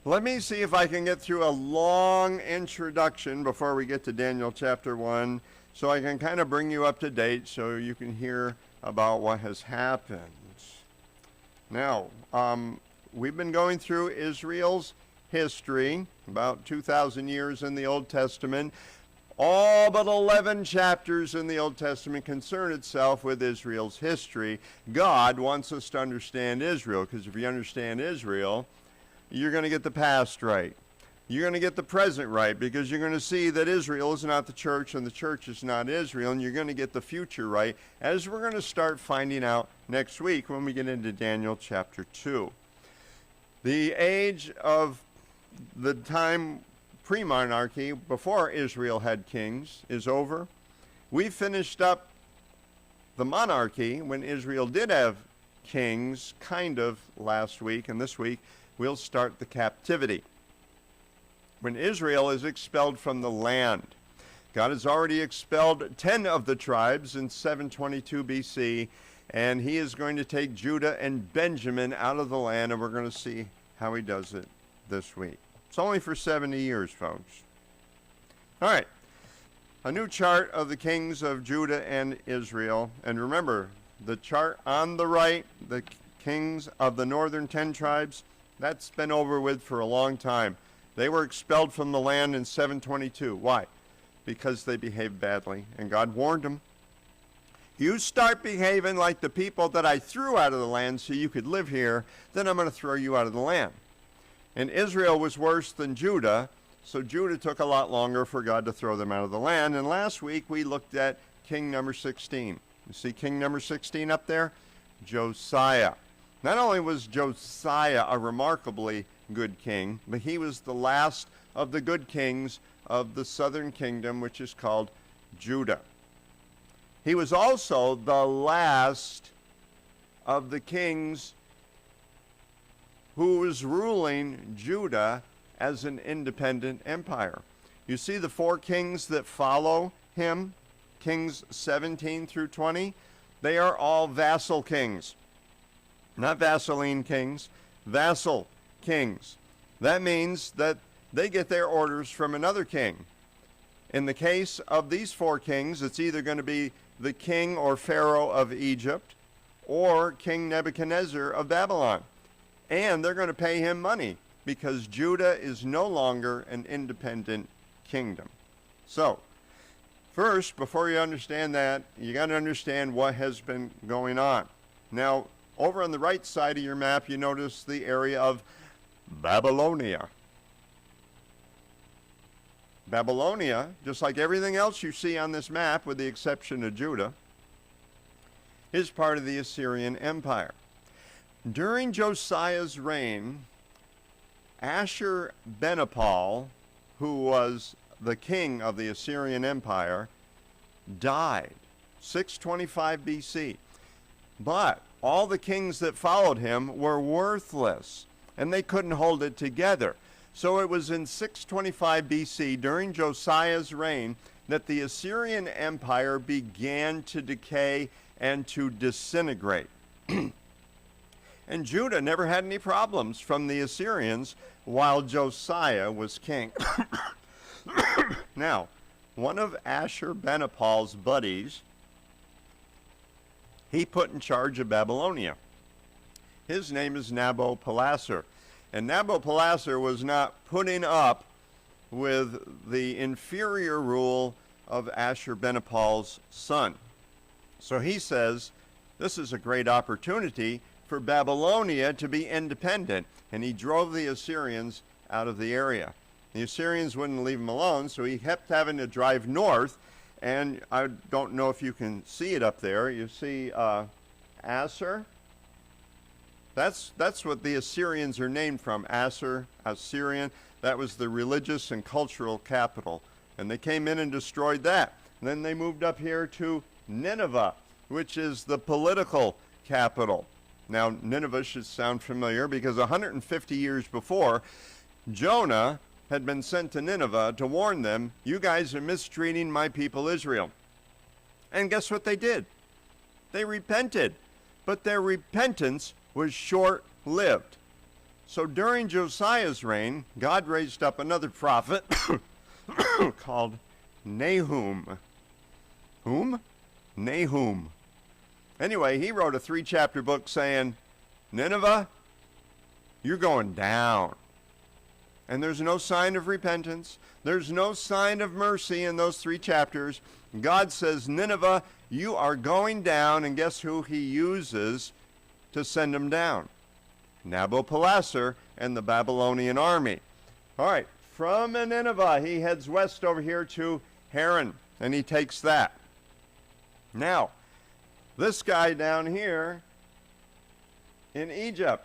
Let me see if I can get through a long introduction before we get to Daniel chapter 1, so I can kind of bring you up to date so you can hear about what has happened. Now, we've been going through Israel's history, about 2,000 years in the Old Testament. All but 11 chapters in the Old Testament concern itself with Israel's history. God wants us to understand Israel, because if you understand Israel, you're going to get the past right. You're going to get the present right, because you're going to see that Israel is not the church and the church is not Israel, and you're going to get the future right, as we're going to start finding out next week when we get into Daniel chapter 2. The age of the time pre-monarchy, before Israel had kings, is over. We finished up the monarchy when Israel did have kings, kind of, last week, and this week we'll start the captivity, when Israel is expelled from the land. God has already expelled 10 of the tribes in 722 BC, and he is going to take Judah and Benjamin out of the land, and we're going to see how he does it this week. It's only for 70 years, folks. All right, a new chart of the kings of Judah and Israel, and remember, the chart on the right, the kings of the northern 10 tribes, that's been over with for a long time. They were expelled from the land in 722. Why? Because they behaved badly, and God warned them. You start behaving like the people that I threw out of the land so you could live here, then I'm going to throw you out of the land. And Israel was worse than Judah, so Judah took a lot longer for God to throw them out of the land. And last week we looked at king number 16. You see king number 16 up there? Josiah. Not only was Josiah a remarkably good king, but he was the last of the good kings of the southern kingdom, which is called Judah. He was also the last of the kings who was ruling Judah as an independent empire. You see the 4 kings that follow him, kings 17 through 20, they are all vassal kings. Not vassaline kings, vassal kings. That means that they get their orders from another king. In the case of these 4 kings, it's either going to be the king or pharaoh of Egypt or King Nebuchadnezzar of Babylon. And they're going to pay him money because Judah is no longer an independent kingdom. So, first, before you understand that, you got to understand what has been going on. Now, over on the right side of your map, you notice the area of Babylonia. Babylonia, just like everything else you see on this map, with the exception of Judah, is part of the Assyrian Empire. During Josiah's reign, Ashurbanipal, who was the king of the Assyrian Empire, died 625 BC. But all the kings that followed him were worthless, and they couldn't hold it together. So it was in 625 BC, during Josiah's reign, that the Assyrian Empire began to decay and to disintegrate. And Judah never had any problems from the Assyrians while Josiah was king. Now, one of Ashurbanipal's buddies, he put in charge of Babylonia. His name is Nabopolassar. And Nabopolassar was not putting up with the inferior rule of Ashurbanipal's son. So he says, this is a great opportunity for Babylonia to be independent. And he drove the Assyrians out of the area. The Assyrians wouldn't leave him alone, so he kept having to drive north. And I don't know if you can see it up there. You see Assur? That's what the Assyrians are named from. Assur, Assyrian. That was the religious and cultural capital. And they came in and destroyed that. And then they moved up here to Nineveh, which is the political capital. Now, Nineveh should sound familiar because 150 years before, Jonah had been sent to Nineveh to warn them, you guys are mistreating my people Israel. And guess what they did? They repented. But their repentance was short-lived. So during Josiah's reign, God raised up another prophet called Nahum. Whom? Nahum. Anyway, he wrote a 3-chapter book saying, Nineveh, you're going down. And there's no sign of repentance. There's no sign of mercy in those 3 chapters. God says, Nineveh, you are going down, and guess who he uses to send them down? Nabopolassar and the Babylonian army. All right, from Nineveh, he heads west over here to Haran, and he takes that. Now, this guy down here in Egypt,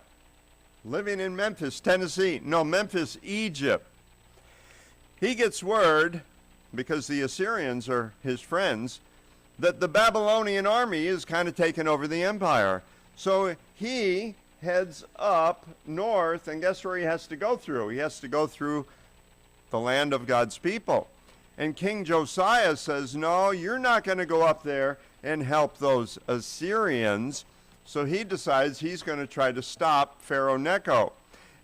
living in Memphis, Tennessee, no, Memphis, Egypt, he gets word, because the Assyrians are his friends, that the Babylonian army is kind of taking over the empire. So he heads up north, and guess where he has to go through? He has to go through the land of God's people. And King Josiah says, no, you're not going to go up there and help those Assyrians. So he decides he's going to try to stop Pharaoh Necho.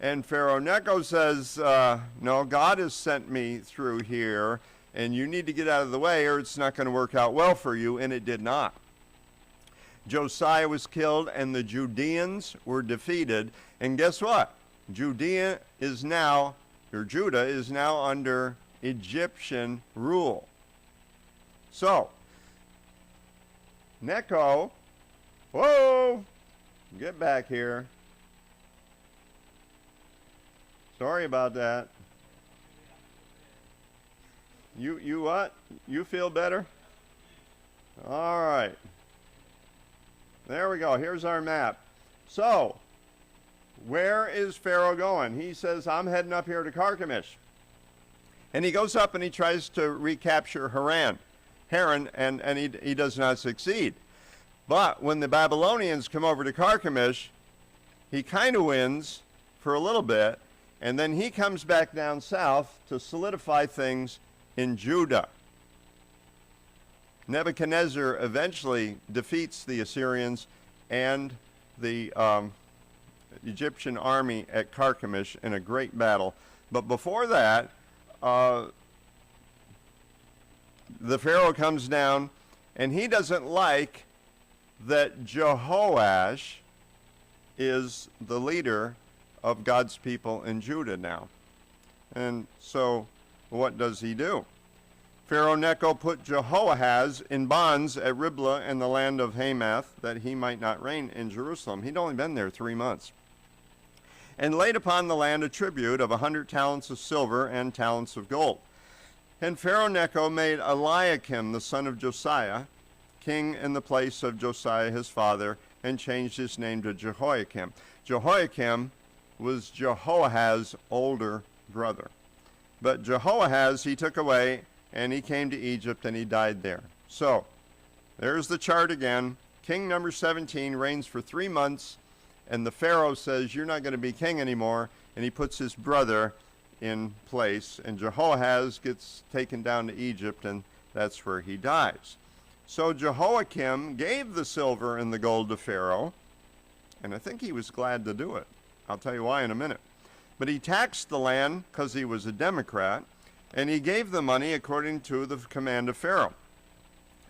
And Pharaoh Necho says, no, God has sent me through here, and you need to get out of the way or it's not going to work out well for you, and it did not. Josiah was killed, and the Judeans were defeated. And guess what? Judah is now under Egyptian rule. So, Necho, whoa, get back here. Sorry about that. You what? You feel better? All right. There we go. Here's our map. So, where is Pharaoh going? He says, I'm heading up here to Carchemish. And he goes up and he tries to recapture Haran, and he does not succeed. But when the Babylonians come over to Carchemish, he kind of wins for a little bit, and then he comes back down south to solidify things in Judah. Nebuchadnezzar eventually defeats the Assyrians and the Egyptian army at Carchemish in a great battle. But before that, the Pharaoh comes down, and he doesn't like that Jehoash is the leader of God's people in Judah now. And so what does he do? Pharaoh Necho put Jehoahaz in bonds at Riblah in the land of Hamath, that he might not reign in Jerusalem. He'd only been there 3 months. And laid upon the land a tribute of 100 talents of silver and talents of gold. And Pharaoh Necho made Eliakim, the son of Josiah, king in the place of Josiah his father, and changed his name to Jehoiakim. Jehoiakim was Jehoahaz's older brother. But Jehoahaz he took away, and he came to Egypt, and he died there. So, there's the chart again. King number 17 reigns for 3 months, and the Pharaoh says, you're not going to be king anymore, and he puts his brother in place, and Jehoahaz gets taken down to Egypt, and that's where he dies. So Jehoiakim gave the silver and the gold to Pharaoh, and I think he was glad to do it. I'll tell you why in a minute. But he taxed the land because he was a Democrat, and he gave the money according to the command of Pharaoh.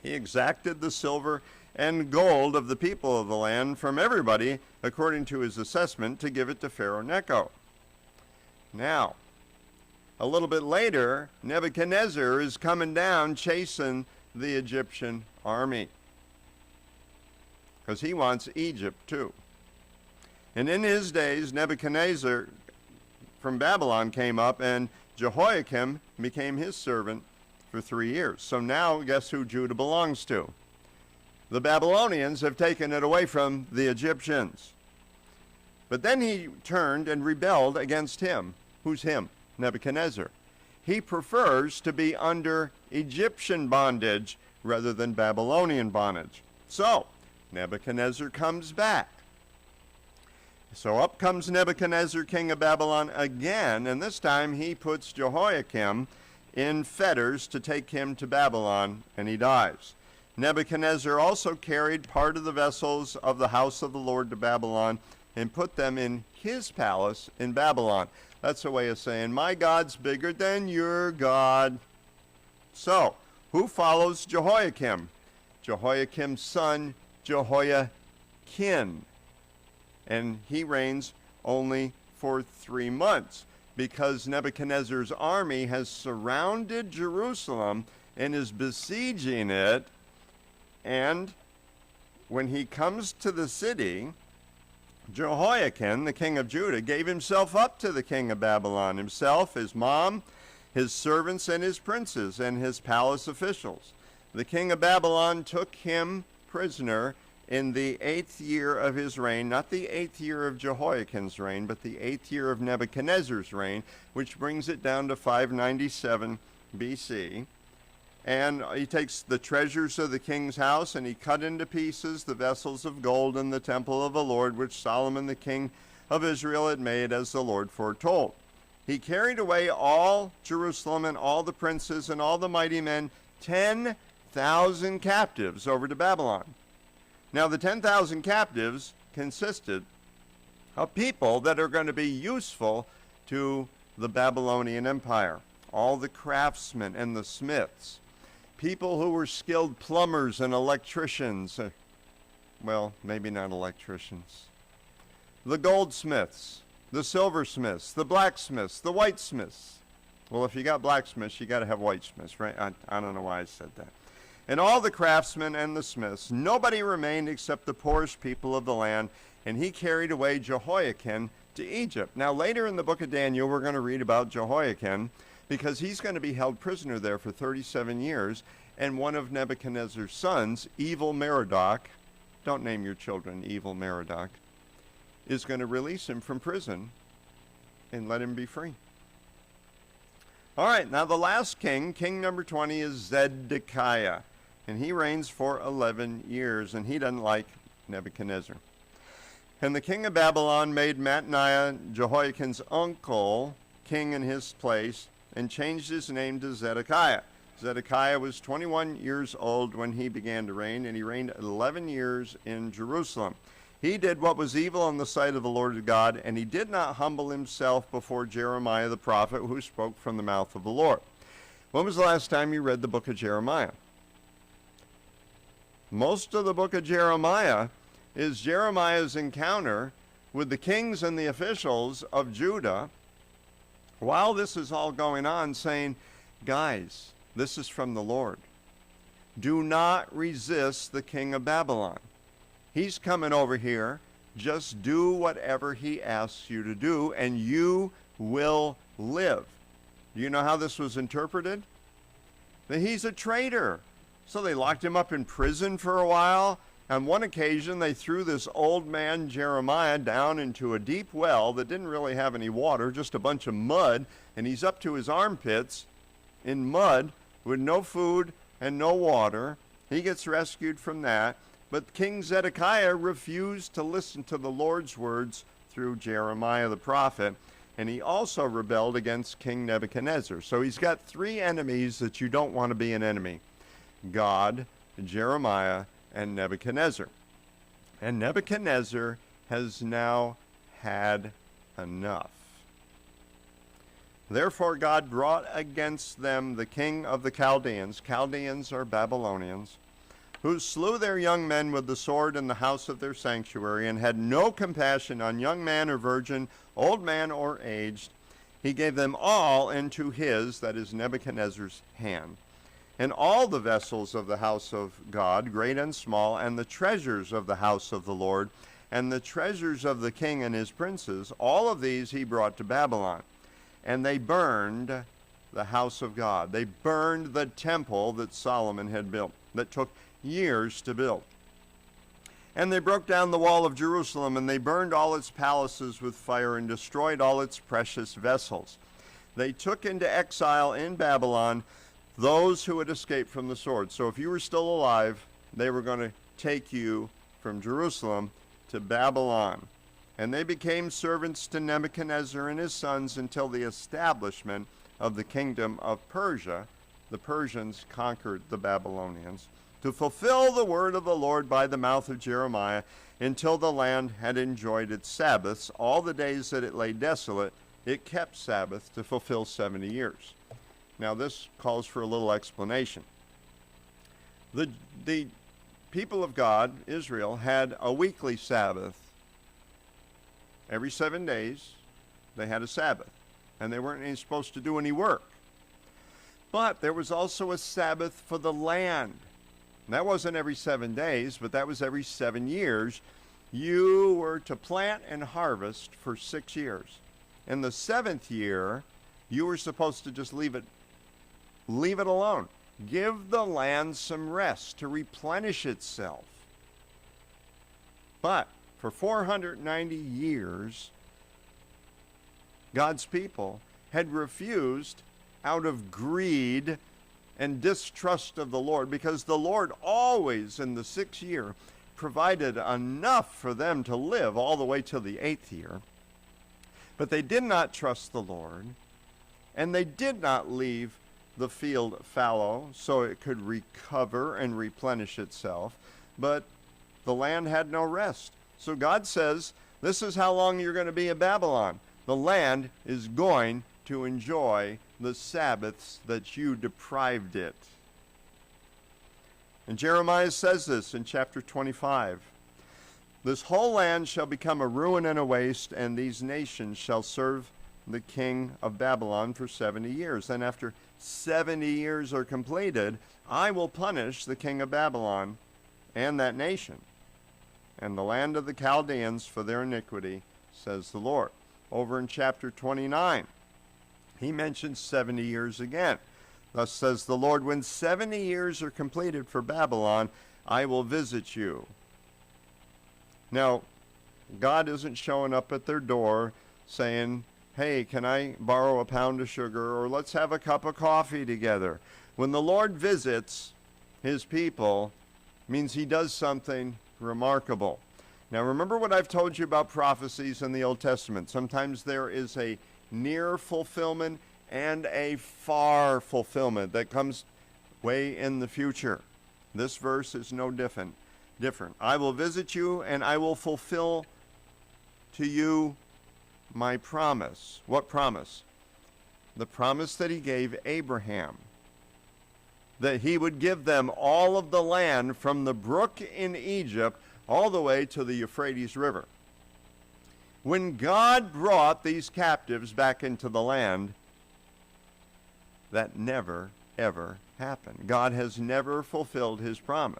He exacted the silver and gold of the people of the land from everybody according to his assessment to give it to Pharaoh Necho. Now, a little bit later, Nebuchadnezzar is coming down chasing the Egyptian army because he wants Egypt too. And in his days, Nebuchadnezzar from Babylon came up, and Jehoiakim became his servant for 3 years. So now, guess who Judah belongs to? The Babylonians have taken it away from the Egyptians. But then he turned and rebelled against him. Who's him? Nebuchadnezzar. He prefers to be under Egyptian bondage rather than Babylonian bondage. So, Nebuchadnezzar comes back. So up comes Nebuchadnezzar, king of Babylon, again, and this time he puts Jehoiakim in fetters to take him to Babylon, and he dies. Nebuchadnezzar also carried part of the vessels of the house of the Lord to Babylon, and put them in his palace in Babylon. That's a way of saying, my God's bigger than your God. So, who follows Jehoiakim? Jehoiakim's son, Jehoiakim. And he reigns only for 3 months because Nebuchadnezzar's army has surrounded Jerusalem and is besieging it. And when he comes to the city, Jehoiakim, the king of Judah, gave himself up to the king of Babylon, himself, his mom, his servants, and his princes, and his palace officials. The king of Babylon took him prisoner in the 8th year of his reign, not the 8th year of Jehoiakim's reign, but the 8th year of Nebuchadnezzar's reign, which brings it down to 597 BC. And he takes the treasures of the king's house, and he cut into pieces the vessels of gold in the temple of the Lord, which Solomon the king of Israel had made, as the Lord foretold. He carried away all Jerusalem and all the princes and all the mighty men, 10,000 captives, over to Babylon. Now the 10,000 captives consisted of people that are going to be useful to the Babylonian Empire. All the craftsmen and the smiths. People who were skilled plumbers and electricians. Well, maybe not electricians. The goldsmiths, the silversmiths, the blacksmiths, the whitesmiths. Well, if you got blacksmiths, you got to have whitesmiths, right? I don't know why I said that. And all the craftsmen and the smiths. Nobody remained except the poorest people of the land. And he carried away Jehoiakim to Egypt. Now, later in the book of Daniel, we're going to read about Jehoiakim, because he's going to be held prisoner there for 37 years, and one of Nebuchadnezzar's sons, Evil Merodach, don't name your children Evil Merodach, is going to release him from prison and let him be free. All right, now the last king, king number 20, is Zedekiah, and he reigns for 11 years, and he doesn't like Nebuchadnezzar. And the king of Babylon made Mattaniah, Jehoiakim's uncle, king in his place, and changed his name to Zedekiah. Zedekiah was 21 years old when he began to reign, and he reigned 11 years in Jerusalem. He did what was evil in the sight of the Lord God, and he did not humble himself before Jeremiah the prophet, who spoke from the mouth of the Lord. When was the last time you read the book of Jeremiah? Most of the book of Jeremiah is Jeremiah's encounter with the kings and the officials of Judah, while this is all going on, saying, guys, this is from the Lord. Do not resist the king of Babylon. He's coming over here. Just do whatever he asks you to do, and you will live. Do you know how this was interpreted? That he's a traitor. So they locked him up in prison for a while. On one occasion, they threw this old man Jeremiah down into a deep well that didn't really have any water, just a bunch of mud, and he's up to his armpits in mud with no food and no water. He gets rescued from that. But King Zedekiah refused to listen to the Lord's words through Jeremiah the prophet, and he also rebelled against King Nebuchadnezzar. So he's got 3 enemies that you don't want to be an enemy: God, Jeremiah, and Nebuchadnezzar. And Nebuchadnezzar has now had enough. Therefore God brought against them the king of the Chaldeans. Chaldeans are Babylonians, who slew their young men with the sword in the house of their sanctuary, and had no compassion on young man or virgin, old man or aged. He gave them all into his, that is Nebuchadnezzar's, hand. And all the vessels of the house of God, great and small, and the treasures of the house of the Lord, and the treasures of the king and his princes, all of these he brought to Babylon. And they burned the house of God. They burned the temple that Solomon had built, that took years to build. And they broke down the wall of Jerusalem, and they burned all its palaces with fire, and destroyed all its precious vessels. They took into exile in Babylon those who had escaped from the sword. So if you were still alive, they were going to take you from Jerusalem to Babylon. And they became servants to Nebuchadnezzar and his sons until the establishment of the kingdom of Persia. The Persians conquered the Babylonians to fulfill the word of the Lord by the mouth of Jeremiah, until the land had enjoyed its Sabbaths. All the days that it lay desolate, it kept Sabbath to fulfill 70 years. Now this calls for a little explanation. The people of God, Israel, had a weekly Sabbath. Every 7 days, they had a Sabbath, and they weren't even supposed to do any work. But there was also a Sabbath for the land. And that wasn't every 7 days, but that was every 7 years. You were to plant and harvest for 6 years. In the 7th year, you were supposed to just leave it alone. Give the land some rest to replenish itself. But for 490 years, God's people had refused out of greed and distrust of the Lord, because the Lord always in the 6th year provided enough for them to live all the way till the 8th year. But they did not trust the Lord, and they did not leave the field fallow so it could recover and replenish itself, but the land had no rest. So God says, this is how long you're going to be in Babylon. The land is going to enjoy the Sabbaths that you deprived it. And Jeremiah says this in chapter 25. This whole land shall become a ruin and a waste, and these nations shall serve the king of Babylon for 70 years. Then after 70 years are completed, I will punish the king of Babylon and that nation, and the land of the Chaldeans for their iniquity, says the Lord. Over in chapter 29, he mentions 70 years again. Thus says the Lord, when 70 years are completed for Babylon, I will visit you. Now, God isn't showing up at their door saying, hey, can I borrow a pound of sugar, or let's have a cup of coffee together. When the Lord visits his people, it means he does something remarkable. Now remember what I've told you about prophecies in the Old Testament. Sometimes there is a near fulfillment and a far fulfillment that comes way in the future. This verse is no different. I will visit you and I will fulfill to you my promise. What promise? The promise that he gave Abraham, that he would give them all of the land from the brook in Egypt all the way to the Euphrates River. When God brought these captives back into the land, that never, ever happened. God has never fulfilled his promise.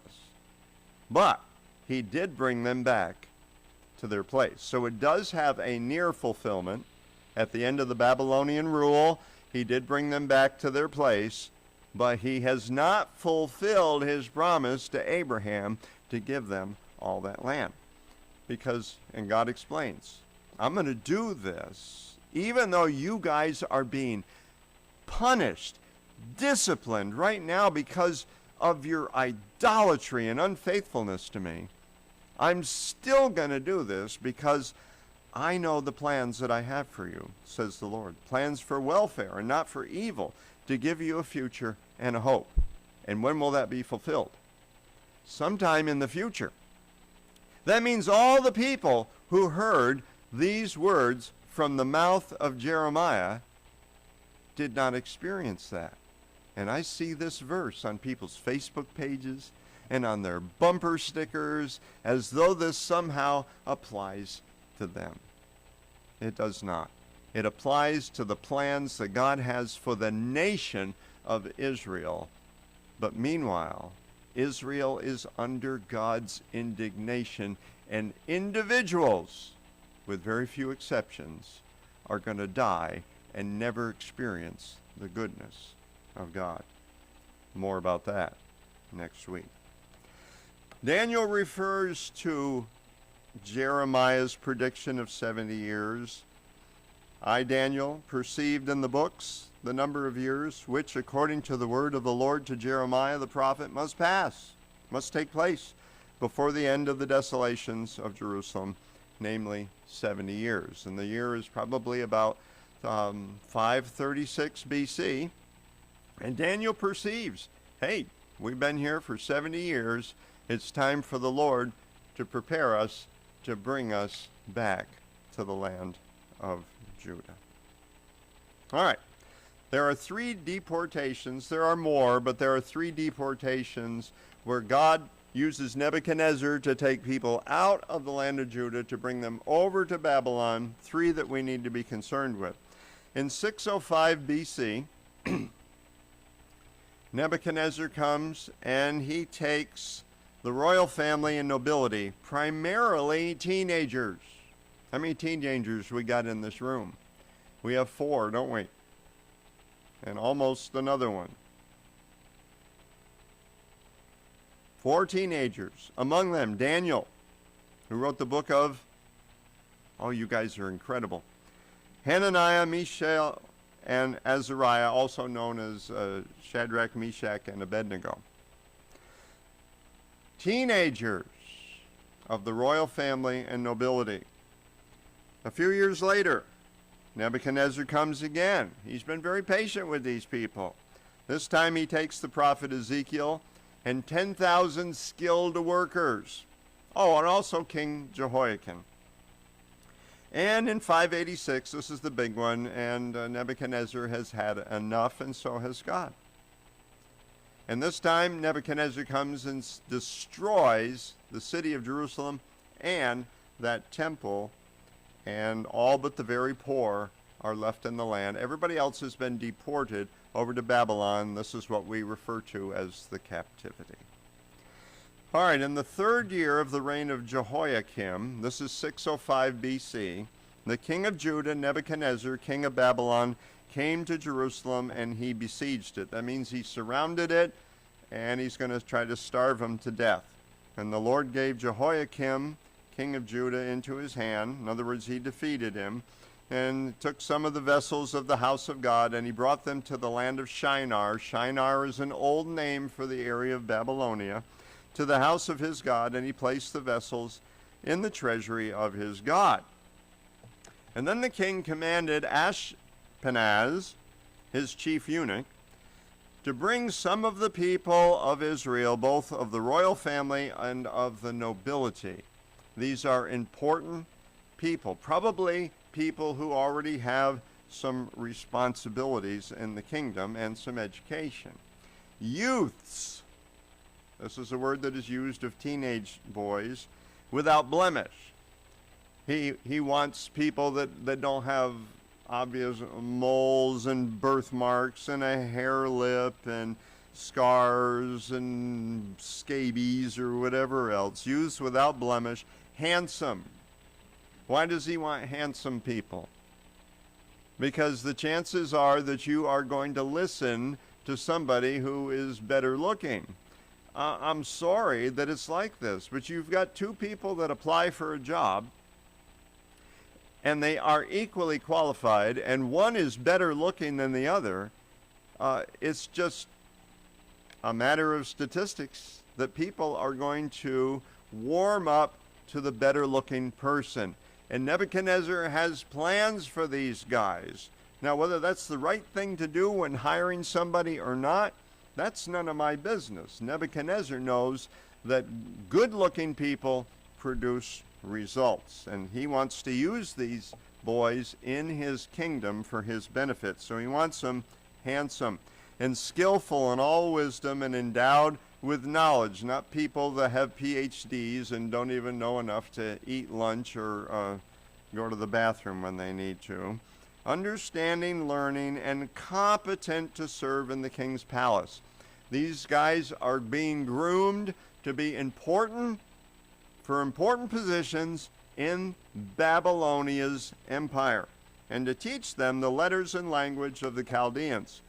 But he did bring them back to their place. So it does have a near fulfillment. At the end of the Babylonian rule, he did bring them back to their place, but he has not fulfilled his promise to Abraham to give them all that land. Because, and God explains, I'm going to do this even though you guys are being punished, disciplined right now because of your idolatry and unfaithfulness to me. I'm still going to do this because I know the plans that I have for you, says the Lord. Plans for welfare and not for evil, to give you a future and a hope. And when will that be fulfilled? Sometime in the future. That means all the people who heard these words from the mouth of Jeremiah did not experience that. And I see this verse on people's Facebook pages and on their bumper stickers as though this somehow applies to them. It does not. It applies to the plans that God has for the nation of Israel. But meanwhile, Israel is under God's indignation, and individuals, with very few exceptions, are going to die and never experience the goodness of God. More about that next week. Daniel refers to Jeremiah's prediction of 70 years. I, Daniel, perceived in the books the number of years which, according to the word of the Lord to Jeremiah the prophet, must pass, must take place before the end of the desolations of Jerusalem, namely 70 years. And the year is probably about 536 BC. And Daniel perceives, hey, We've been here for 70 years. It's time for the Lord to prepare us to bring us back to the land of Judah. All right. There are 3 deportations. There are more, but there are 3 deportations where God uses Nebuchadnezzar to take people out of the land of Judah to bring them over to Babylon. 3 that we need to be concerned with. In 605 BC, Nebuchadnezzar comes and he takes the royal family and nobility, primarily teenagers. How many teenagers we got in this room? We have 4, don't we? And almost another one. 4 teenagers. Among them, Daniel, who wrote the book of, oh, you guys are incredible. Hananiah, Mishael, and Azariah, also known as Shadrach, Meshach, and Abednego. Teenagers of the royal family and nobility. A few years later, Nebuchadnezzar comes again. He's been very patient with these people. This time he takes the prophet Ezekiel and 10,000 skilled workers. Oh, and also King Jehoiakim. And in 586, this is the big one, and Nebuchadnezzar has had enough, and so has God. And this time, Nebuchadnezzar comes and destroys the city of Jerusalem and that temple, and all but the very poor are left in the land. Everybody else has been deported over to Babylon. This is what we refer to as the captivity. All right, in the 3rd year of the reign of Jehoiakim, this is 605 BC, the king of Judah, Nebuchadnezzar, king of Babylon, came to Jerusalem and he besieged it. That means he surrounded it and he's going to try to starve him to death. And the Lord gave Jehoiakim, king of Judah, into his hand. In other words, he defeated him and took some of the vessels of the house of God and he brought them to the land of Shinar. Shinar is an old name for the area of Babylonia. To the house of his God, and he placed the vessels in the treasury of his God. And then the king commanded Ashpenaz, his chief eunuch, to bring some of the people of Israel, both of the royal family and of the nobility. These are important people, probably people who already have some responsibilities in the kingdom and some education. Youths. This is a word that is used of teenage boys, without blemish. He wants people that don't have obvious moles and birthmarks and a hair lip and scars and scabies or whatever else. Youths without blemish, handsome. Why does he want handsome people? Because the chances are that you are going to listen to somebody who is better looking. I'm sorry that it's like this, but you've got 2 people that apply for a job, and they are equally qualified, and one is better looking than the other. It's just a matter of statistics that people are going to warm up to the better looking person. And Nebuchadnezzar has plans for these guys. Now, whether that's the right thing to do when hiring somebody or not, that's none of my business. Nebuchadnezzar knows that good-looking people produce results, and he wants to use these boys in his kingdom for his benefit. So he wants them handsome and skillful in all wisdom and endowed with knowledge, not people that have PhDs and don't even know enough to eat lunch or go to the bathroom when they need to. Understanding, learning, and competent to serve in the king's palace. These guys are being groomed to be important for important positions in Babylonia's empire and to teach them the letters and language of the Chaldeans.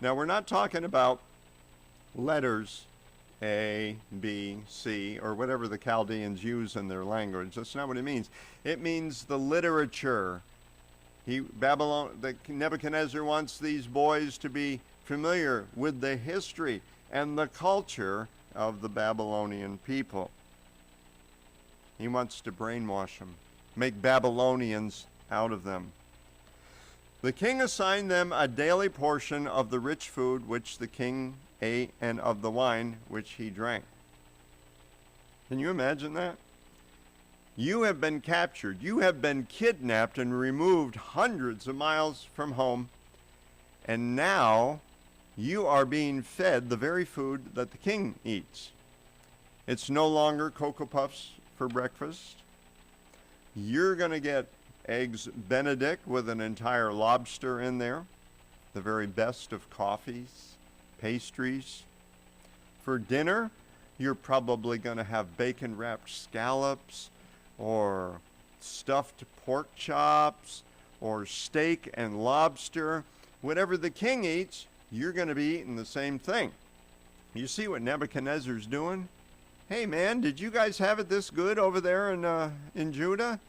Now, we're not talking about letters A, B, C, or whatever the Chaldeans use in their language. That's not what it means. It means the literature. Nebuchadnezzar wants these boys to be familiar with the history and the culture of the Babylonian people. He wants to brainwash them, make Babylonians out of them. The king assigned them a daily portion of the rich food which the king ate and of the wine which he drank. Can you imagine that? You have been captured. You have been kidnapped and removed hundreds of miles from home. And now you are being fed the very food that the king eats. It's no longer Cocoa Puffs for breakfast. You're going to get eggs Benedict with an entire lobster in there, the very best of coffees, pastries. For dinner, you're probably going to have bacon-wrapped scallops or stuffed pork chops or steak and lobster. Whatever the king eats, you're going to be eating the same thing. You see what Nebuchadnezzar's doing? Hey man, did you guys have it this good over there in Judah?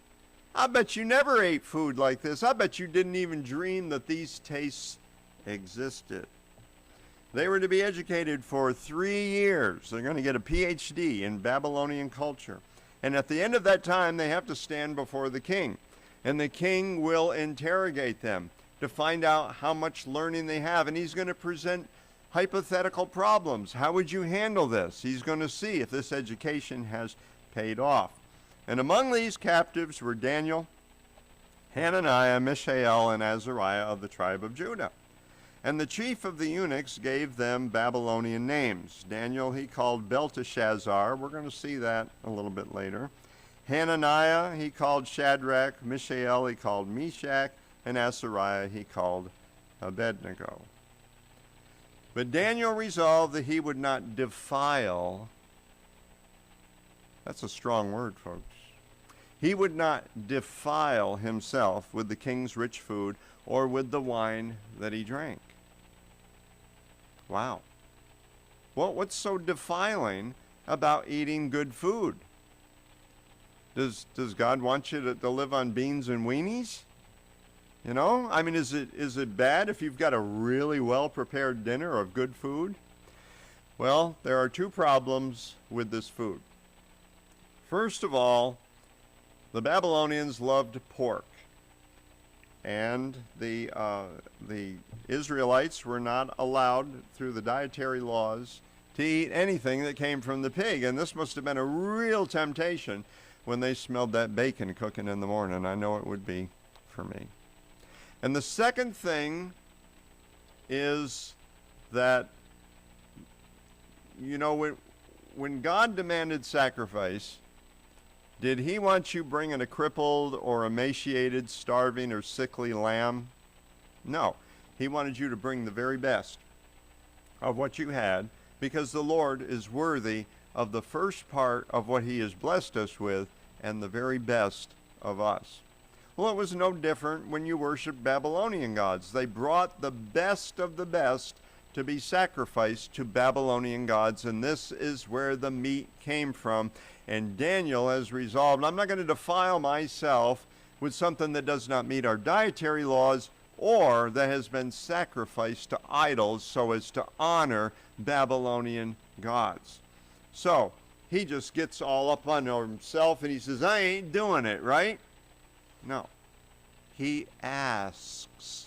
I bet you never ate food like this. I bet you didn't even dream that these tastes existed. They were to be educated for 3 years. They're going to get a PhD in Babylonian culture. And at the end of that time, they have to stand before the king. And the king will interrogate them to find out how much learning they have. And he's going to present hypothetical problems. How would you handle this? He's going to see if this education has paid off. And among these captives were Daniel, Hananiah, Mishael, and Azariah of the tribe of Judah. And the chief of the eunuchs gave them Babylonian names. Daniel he called Belteshazzar. We're going to see that a little bit later. Hananiah he called Shadrach. Mishael he called Meshach. And Azariah he called Abednego. But Daniel resolved that he would not defile. That's a strong word, folks. He would not defile himself with the king's rich food or with the wine that he drank. Wow. Well, what's so defiling about eating good food? Does God want you to live on beans and weenies? You know, I mean, is it bad if you've got a really well-prepared dinner of good food? Well, there are two problems with this food. First of all, the Babylonians loved pork, and the Israelites were not allowed through the dietary laws to eat anything that came from the pig, and this must have been a real temptation when they smelled that bacon cooking in the morning. I know it would be for me. And the second thing is that, you know, when God demanded sacrifice, did he want you bringing a crippled or emaciated, starving, or sickly lamb? No. He wanted you to bring the very best of what you had, because the Lord is worthy of the first part of what he has blessed us with and the very best of us. Well, it was no different when you worshiped Babylonian gods. They brought the best of the best to be sacrificed to Babylonian gods, and this is where the meat came from. And Daniel has resolved, I'm not going to defile myself with something that does not meet our dietary laws or that has been sacrificed to idols so as to honor Babylonian gods. So he just gets all up on himself and he says, I ain't doing it, right? No. He asks.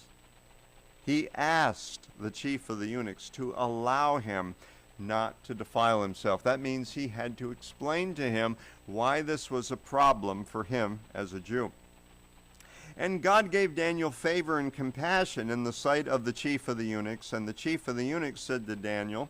He asked the chief of the eunuchs to allow him not to defile himself. That means he had to explain to him why this was a problem for him as a Jew. And God gave Daniel favor and compassion in the sight of the chief of the eunuchs. And the chief of the eunuchs said to Daniel,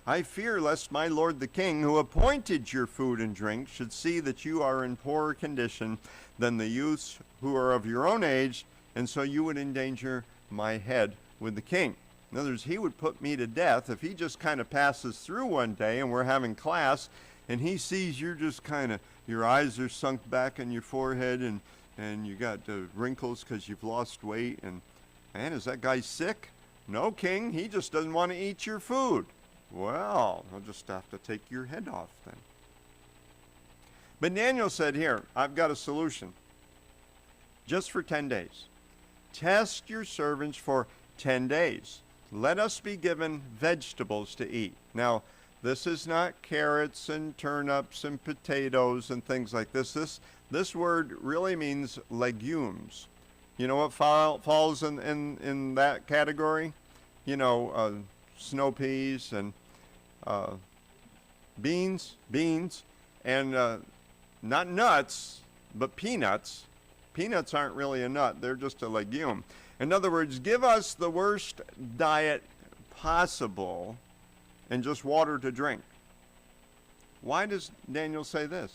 I fear lest my lord the king, who appointed your food and drink, should see that you are in poorer condition than the youths who are of your own age, and so you would endanger my head with the king. In other words, he would put me to death if he just kind of passes through one day and we're having class and he sees you're just kind of, your eyes are sunk back in your forehead and you got wrinkles because you've lost weight, and man, is that guy sick? No, king, he just doesn't want to eat your food. Well, I'll just have to take your head off then. But Daniel said, here, I've got a solution. Just for 10 days. Test your servants for 10 days. Let us be given vegetables to eat. Now, this is not carrots and turnips and potatoes and things like this. This word really means legumes. You know what falls in that category? You know, snow peas and beans, and not nuts, but peanuts. Peanuts aren't really a nut, they're just a legume. In other words, give us the worst diet possible and just water to drink. Why does Daniel say this?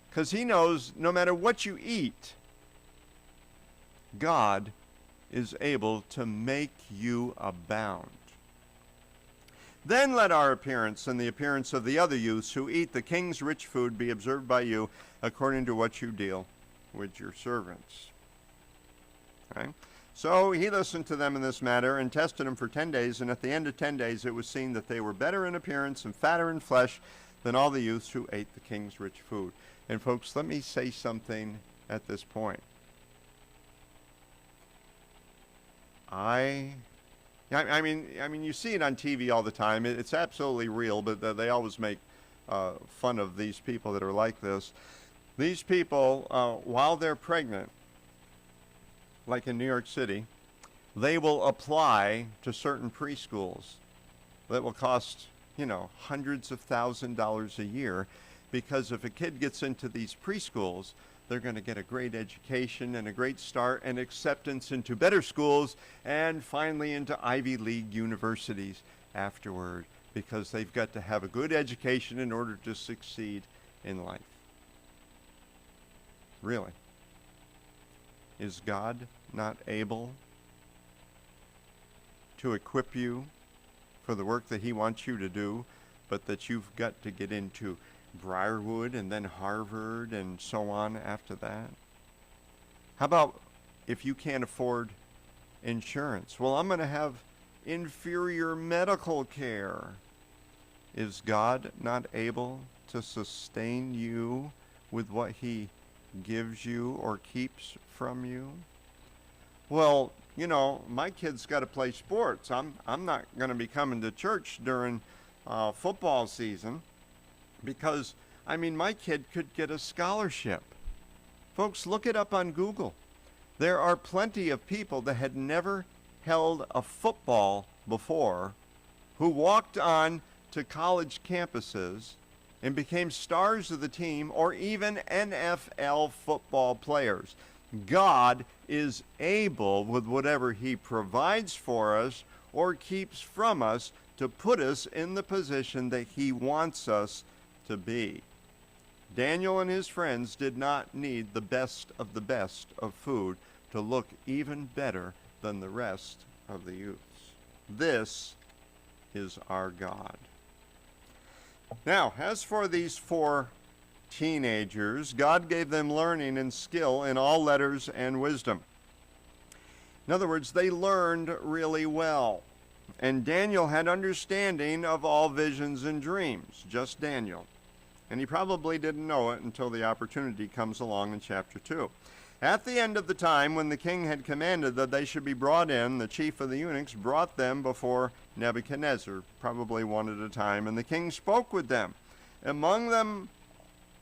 Because he knows no matter what you eat, God is able to make you abound. Then let our appearance and the appearance of the other youths who eat the king's rich food be observed by you according to what you deal with your servants. Okay? So he listened to them in this matter and tested them for 10 days, and at the end of 10 days it was seen that they were better in appearance and fatter in flesh than all the youths who ate the king's rich food. And folks, let me say something at this point. I mean, you see it on TV all the time. It's absolutely real, but they always make fun of these people that are like this. These people, while they're pregnant, like in New York City, they will apply to certain preschools that will cost, hundreds of $1,000s a year, because if a kid gets into these preschools, they're going to get a great education and a great start and acceptance into better schools and finally into Ivy League universities afterward, because they've got to have a good education in order to succeed in life. Really? Is God not able to equip you for the work that he wants you to do, but that you've got to get into Briarwood and then Harvard and so on after that? How about if you can't afford insurance? Well, I'm going to have inferior medical care. Is God not able to sustain you with what he gives you or keeps from you? Well, my kid's got to play sports. I'm not going to be coming to church during football season, because, my kid could get a scholarship. Folks, look it up on Google. There are plenty of people that had never held a football before who walked on to college campuses and became stars of the team, or even NFL football players. God is able, with whatever he provides for us or keeps from us, to put us in the position that he wants us to be. Daniel and his friends did not need the best of food to look even better than the rest of the youths. This is our God. Now, as for these 4 teenagers, God gave them learning and skill in all letters and wisdom. In other words, they learned really well. And Daniel had understanding of all visions and dreams, just Daniel. And he probably didn't know it until the opportunity comes along in chapter 2. At the end of the time, when the king had commanded that they should be brought in, the chief of the eunuchs brought them before Nebuchadnezzar, probably one at a time, and the king spoke with them. Among them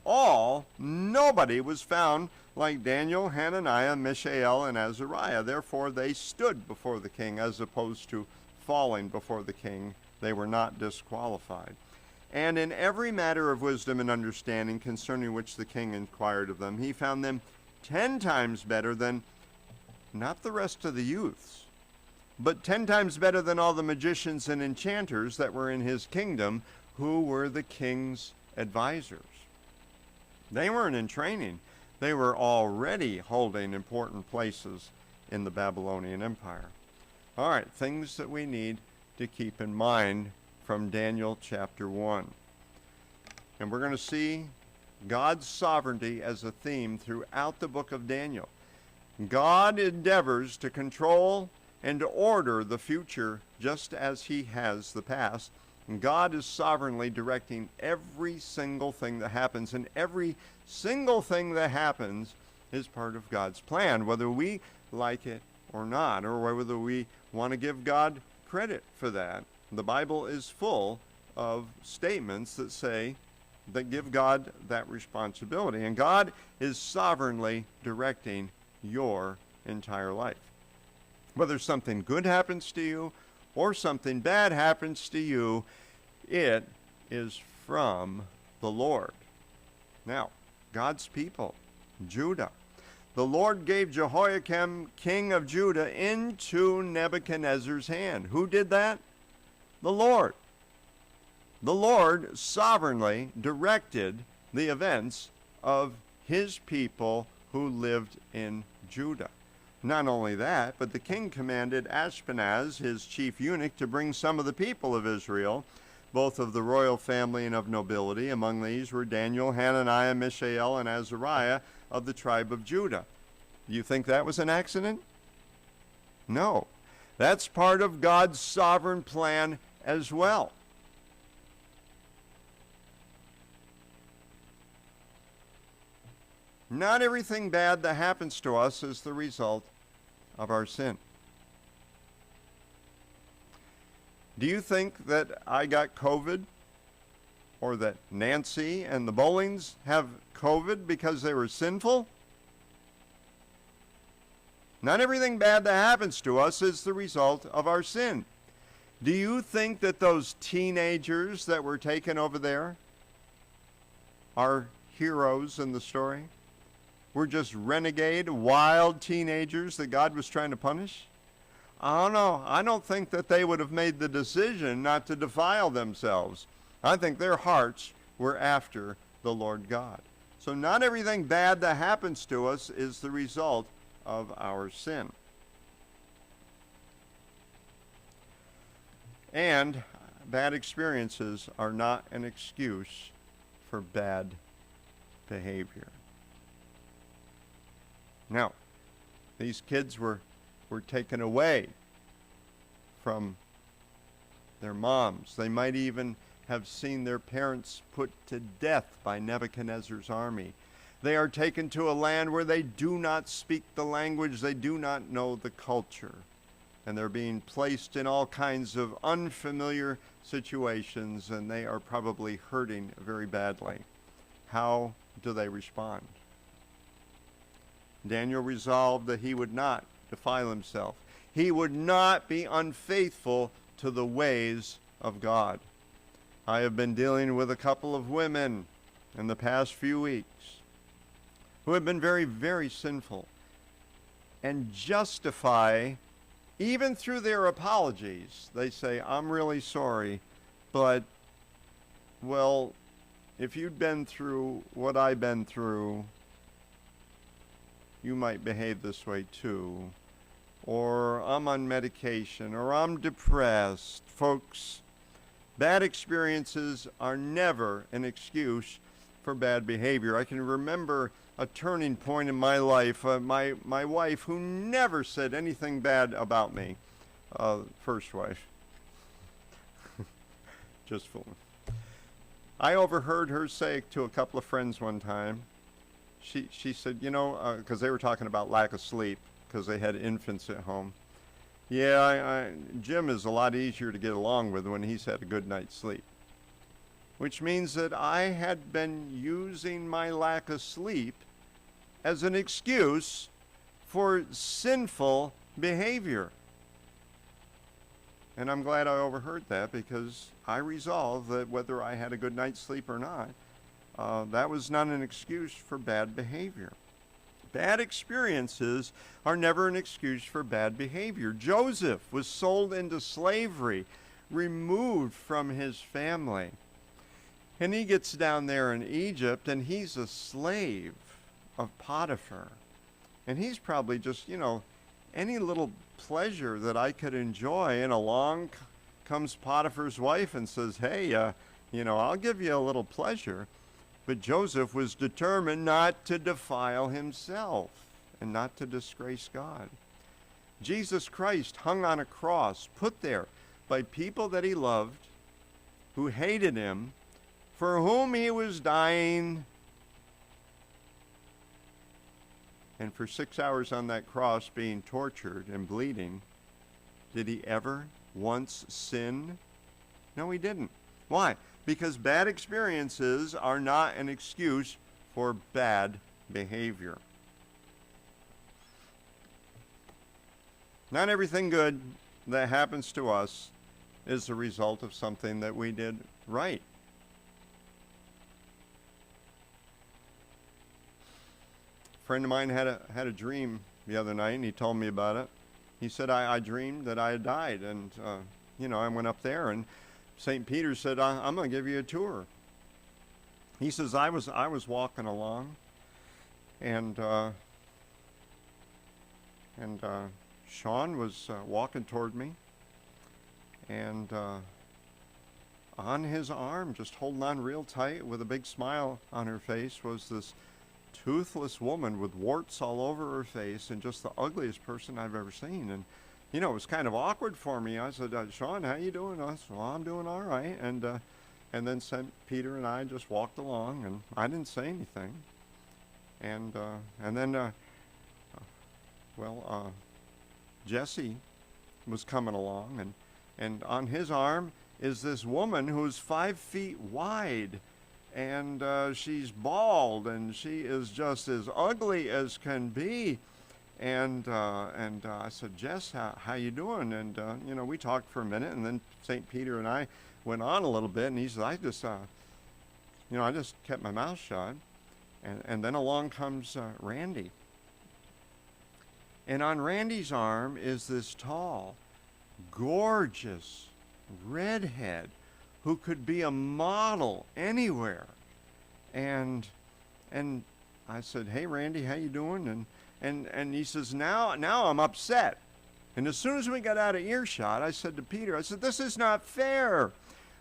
all, nobody was found like Daniel, Hananiah, Mishael, and Azariah. Therefore they stood before the king, as opposed to falling before the king. They were not disqualified. And in every matter of wisdom and understanding concerning which the king inquired of them, he found them 10 times better than, not the rest of the youths, but 10 times better than all the magicians and enchanters that were in his kingdom, who were the king's advisors. They weren't in training. They were already holding important places in the Babylonian Empire. All right, things that we need to keep in mind from Daniel chapter 1. And we're going to see God's sovereignty as a theme throughout the book of Daniel. God endeavors to control and to order the future just as he has the past. And God is sovereignly directing every single thing that happens, and every single thing that happens is part of God's plan, whether we like it or not, or whether we want to give God credit for that. The Bible is full of statements that give God that responsibility. And God is sovereignly directing your entire life. Whether something good happens to you or something bad happens to you, it is from the Lord. Now, God's people, Judah. The Lord gave Jehoiakim, king of Judah, into Nebuchadnezzar's hand. Who did that? The Lord. The Lord sovereignly directed the events of his people who lived in Judah. Not only that, but the king commanded Ashpenaz, his chief eunuch, to bring some of the people of Israel, both of the royal family and of nobility. Among these were Daniel, Hananiah, Mishael, and Azariah of the tribe of Judah. Do you think that was an accident? No. That's part of God's sovereign plan as well. Not everything bad that happens to us is the result of our sin. Do you think that I got COVID, or that Nancy and the Bowlings have COVID because they were sinful? Not everything bad that happens to us is the result of our sin. Do you think that those teenagers that were taken over there are heroes in the story? Were just renegade, wild teenagers that God was trying to punish? Oh no, I don't think that they would have made the decision not to defile themselves. I think their hearts were after the Lord God. So not everything bad that happens to us is the result of our sin. And bad experiences are not an excuse for bad behavior. Now, these kids were taken away from their moms. They might even have seen their parents put to death by Nebuchadnezzar's army. They are taken to a land where they do not speak the language, they do not know the culture. And they're being placed in all kinds of unfamiliar situations, and they are probably hurting very badly. How do they respond? Daniel resolved that he would not defile himself. He would not be unfaithful to the ways of God. I have been dealing with a couple of women in the past few weeks who have been very, very sinful and justify, even through their apologies, they say, I'm really sorry, but, well, if you'd been through what I've been through, you might behave this way too. Or I'm on medication, or I'm depressed. Folks, bad experiences are never an excuse for bad behavior. I can remember a turning point in my life. My wife, who never said anything bad about me, first wife, just fooling. I overheard her say to a couple of friends one time, she said, you know, because they were talking about lack of sleep because they had infants at home. Yeah, Jim is a lot easier to get along with when he's had a good night's sleep. Which means that I had been using my lack of sleep as an excuse for sinful behavior. And I'm glad I overheard that, because I resolved that whether I had a good night's sleep or not, that was not an excuse for bad behavior. Bad experiences are never an excuse for bad behavior. Joseph was sold into slavery, removed from his family. And he gets down there in Egypt, and he's a slave of Potiphar. And he's probably just, you know, any little pleasure that I could enjoy. And along comes Potiphar's wife and says, hey, you know, I'll give you a little pleasure. But Joseph was determined not to defile himself and not to disgrace God. Jesus Christ hung on a cross, put there by people that he loved, who hated him, for whom he was dying. And for 6 hours on that cross being tortured and bleeding, did he ever once sin? No, he didn't. Why? Because bad experiences are not an excuse for bad behavior. Not everything good that happens to us is the result of something that we did right. A friend of mine had a dream the other night, and he told me about it. He said, I dreamed that I had died, and I went up there, and St. Peter said, I'm going to give you a tour. He says, I was walking along, and Sean was walking toward me, and on his arm, just holding on real tight with a big smile on her face, was this toothless woman with warts all over her face, and just the ugliest person I've ever seen. And it was kind of awkward for me. I said, Sean, how you doing? I said, well, I'm doing all right. And then St. Peter and I just walked along, and I didn't say anything. And then Jesse was coming along, and on his arm is this woman who's 5 feet wide, and she's bald, and she is just as ugly as can be. And I said, Jess, how you doing? And we talked for a minute, and then St. Peter and I went on a little bit, and he said, I just kept my mouth shut. And then along comes Randy. And on Randy's arm is this tall, gorgeous redhead who could be a model anywhere. And I said, hey, Randy, how you doing? And he says, now I'm upset. And as soon as we got out of earshot, I said to Peter, I said, this is not fair.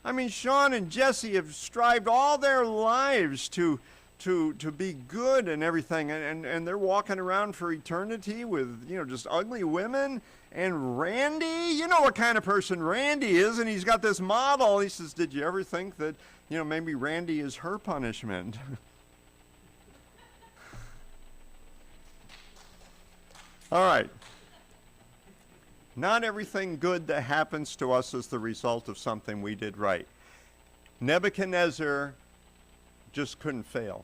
I mean, Sean and Jesse have strived all their lives to be good and everything, and they're walking around for eternity with, just ugly women. And Randy, you know what kind of person Randy is, and he's got this model. He says, did you ever think that, maybe Randy is her punishment? All right. Not everything good that happens to us is the result of something we did right. Nebuchadnezzar just couldn't fail.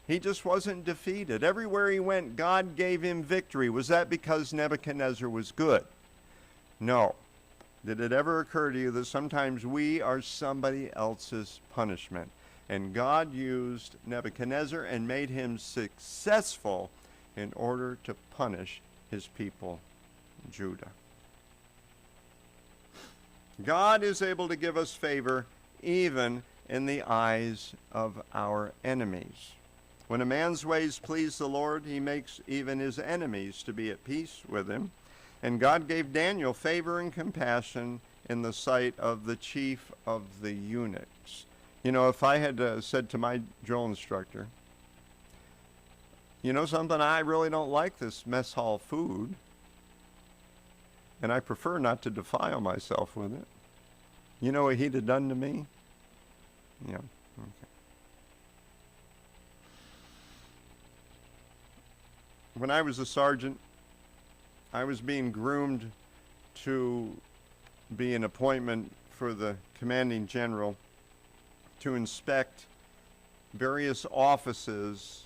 He just wasn't defeated. Everywhere he went, God gave him victory. Was that because Nebuchadnezzar was good? No. Did it ever occur to you that sometimes we are somebody else's punishment? And God used Nebuchadnezzar and made him successful in order to punish his people, Judah. God is able to give us favor even in the eyes of our enemies. When a man's ways please the Lord, he makes even his enemies to be at peace with him. And God gave Daniel favor and compassion in the sight of the chief of the eunuchs. If I had said to my drill instructor, something, I really don't like this mess hall food, and I prefer not to defile myself with it. You know what he'd have done to me? Yeah, okay. When I was a sergeant, I was being groomed to be an appointment for the commanding general to inspect various offices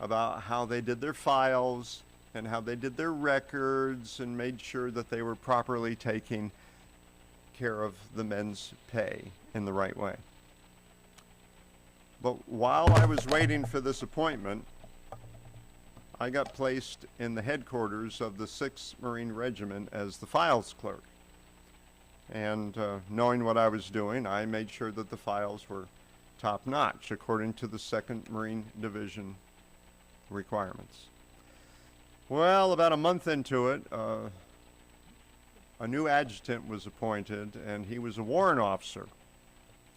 about how they did their files and how they did their records and made sure that they were properly taking care of the men's pay in the right way. But while I was waiting for this appointment, I got placed in the headquarters of the 6th Marine Regiment as the files clerk. And knowing what I was doing, I made sure that the files were top-notch according to the 2nd Marine Division requirements. Well, about a month into it, a new adjutant was appointed, and he was a warrant officer.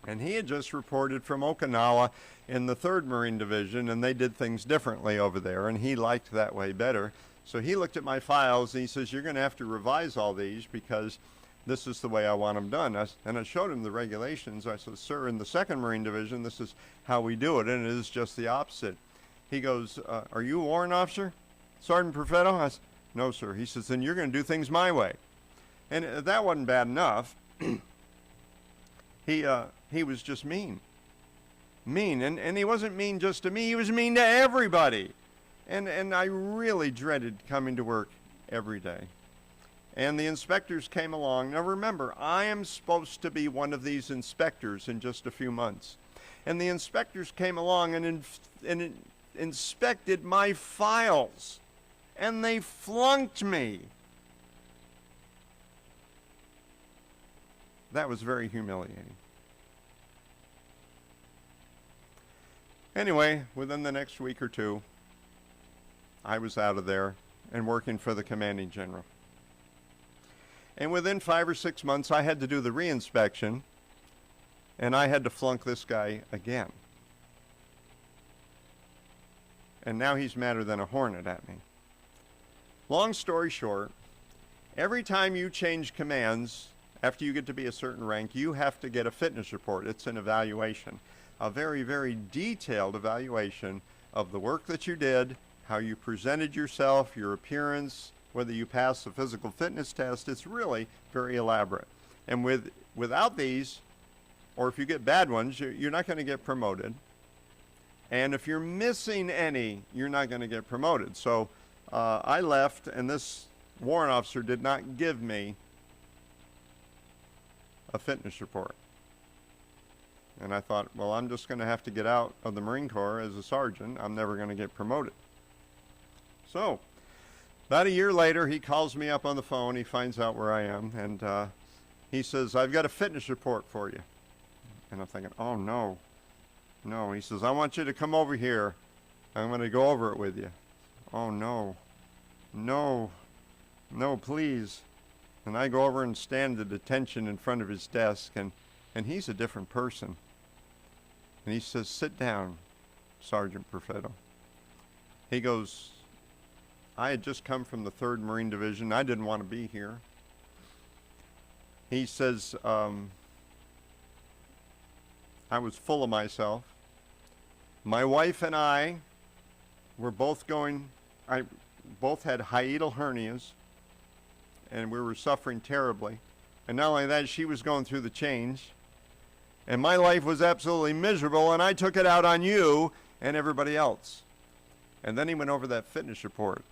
And he had just reported from Okinawa in the 3rd Marine Division, and they did things differently over there, and he liked that way better. So he looked at my files, and he says, you're going to have to revise all these because this is the way I want them done. And I showed him the regulations. I said, sir, in the 2nd Marine Division, this is how we do it, and it is just the opposite. He goes, are you a warrant officer, Sergeant Perfetto? I said, no, sir. He says, then you're going to do things my way. And that wasn't bad enough. He was just mean. And he wasn't mean just to me, he was mean to everybody. And I really dreaded coming to work every day. And the inspectors came along. Now remember, I am supposed to be one of these inspectors in just a few months. And the inspectors came along and inspected my files. And they flunked me. That was very humiliating. Anyway, within the next week or two, I was out of there and working for the commanding general. And within 5 or 6 months, I had to do the reinspection, and I had to flunk this guy again. And now he's madder than a hornet at me. Long story short, every time you change commands, after you get to be a certain rank, you have to get a fitness report. It's an evaluation, a very, very detailed evaluation of the work that you did, how you presented yourself, your appearance, whether you pass the physical fitness test. It's really very elaborate. And without these, or if you get bad ones, you're not going to get promoted. And if you're missing any, you're not going to get promoted. So I left, and this warrant officer did not give me a fitness report. And I thought, well, I'm just going to have to get out of the Marine Corps as a sergeant. I'm never going to get promoted. So about a year later, he calls me up on the phone. He finds out where I am, and he says, I've got a fitness report for you. And I'm thinking, oh, no. No. He says, I want you to come over here. I'm going to go over it with you. Oh, no. No. No, please. And I go over and stand at attention in front of his desk, and he's a different person. And he says, sit down, Sergeant Perfetto. He goes, I had just come from the 3rd Marine Division. I didn't want to be here. He says, I was full of myself. My wife and I were both both had hiatal hernias, and we were suffering terribly. And not only that, she was going through the change. And my life was absolutely miserable, and I took it out on you and everybody else. And then he went over that fitness report.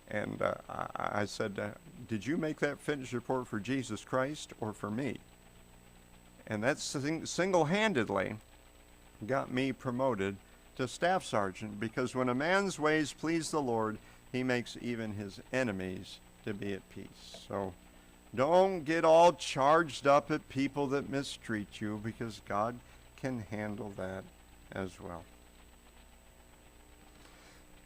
And I said, did you make that fitness report for Jesus Christ or for me? And that single-handedly got me promoted to staff sergeant, because when a man's ways please the Lord, he makes even his enemies to be at peace. So don't get all charged up at people that mistreat you, because God can handle that as well.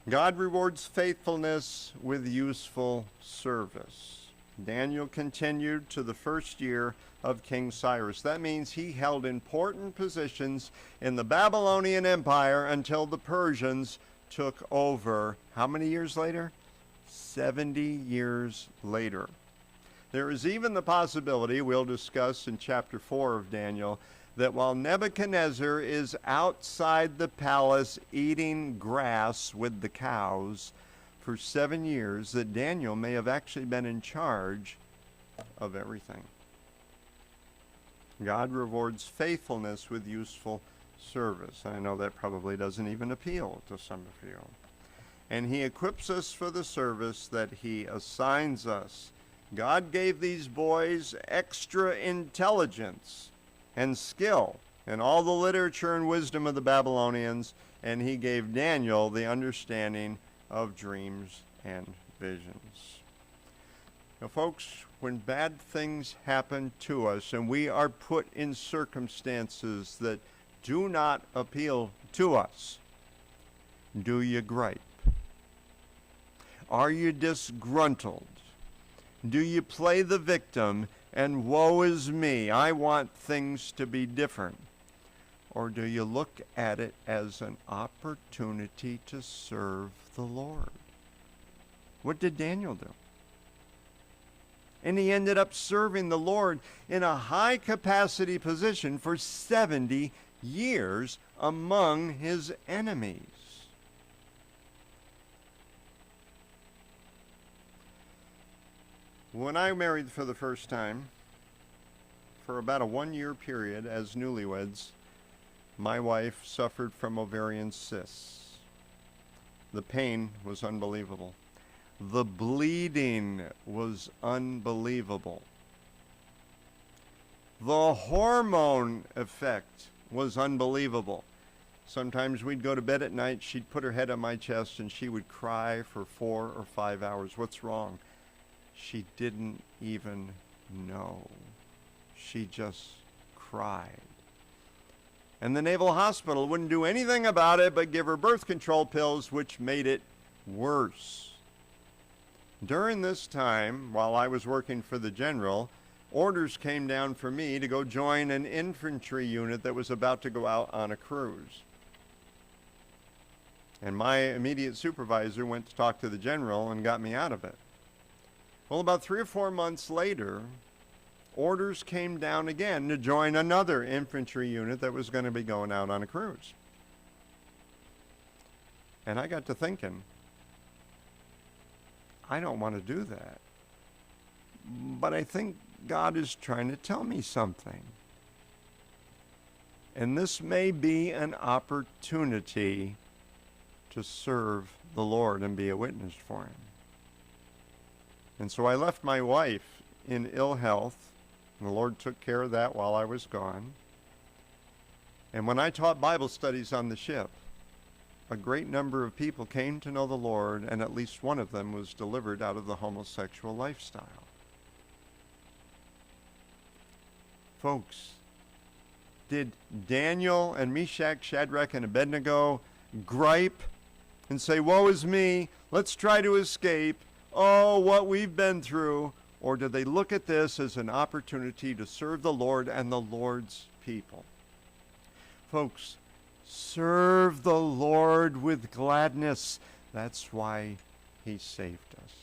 God rewards faithfulness with useful service. Daniel continued to the 1st year of King Cyrus. That means he held important positions in the Babylonian Empire until the Persians took over. How many years later? 70 years later. There is even the possibility, we'll discuss in chapter 4 of Daniel, that while Nebuchadnezzar is outside the palace eating grass with the cows for 7 years, that Daniel may have actually been in charge of everything. God rewards faithfulness with useful service. I know that probably doesn't even appeal to some of you. And he equips us for the service that he assigns us. God gave these boys extra intelligence and skill and all the literature and wisdom of the Babylonians, and he gave Daniel the understanding of dreams and visions. Now, folks, when bad things happen to us and we are put in circumstances that do not appeal to us, do you gripe? Are you disgruntled? Do you play the victim and woe is me, I want things to be different? Or do you look at it as an opportunity to serve the Lord? What did Daniel do? And he ended up serving the Lord in a high capacity position for 70 years among his enemies. When I married for the first time, for about a 1-year period as newlyweds, my wife suffered from ovarian cysts. The pain was unbelievable. The bleeding was unbelievable. The hormone effect was unbelievable. Sometimes we'd go to bed at night, she'd put her head on my chest, and she would cry for 4 or 5 hours. What's wrong? She didn't even know. She just cried. And the Naval Hospital wouldn't do anything about it but give her birth control pills, which made it worse. During this time, while I was working for the general, orders came down for me to go join an infantry unit that was about to go out on a cruise. And my immediate supervisor went to talk to the general and got me out of it. Well, about 3 or 4 months later, orders came down again to join another infantry unit that was going to be going out on a cruise. And I got to thinking, I don't want to do that. But I think God is trying to tell me something. And this may be an opportunity to serve the Lord and be a witness for him. And so I left my wife in ill health, and the Lord took care of that while I was gone. And when I taught Bible studies on the ship, a great number of people came to know the Lord, and at least one of them was delivered out of the homosexual lifestyle. Folks, did Daniel and Meshach, Shadrach, and Abednego gripe and say, woe is me, let's try to escape, oh, what we've been through? Or did they look at this as an opportunity to serve the Lord and the Lord's people? Folks, serve the Lord with gladness. That's why he saved us.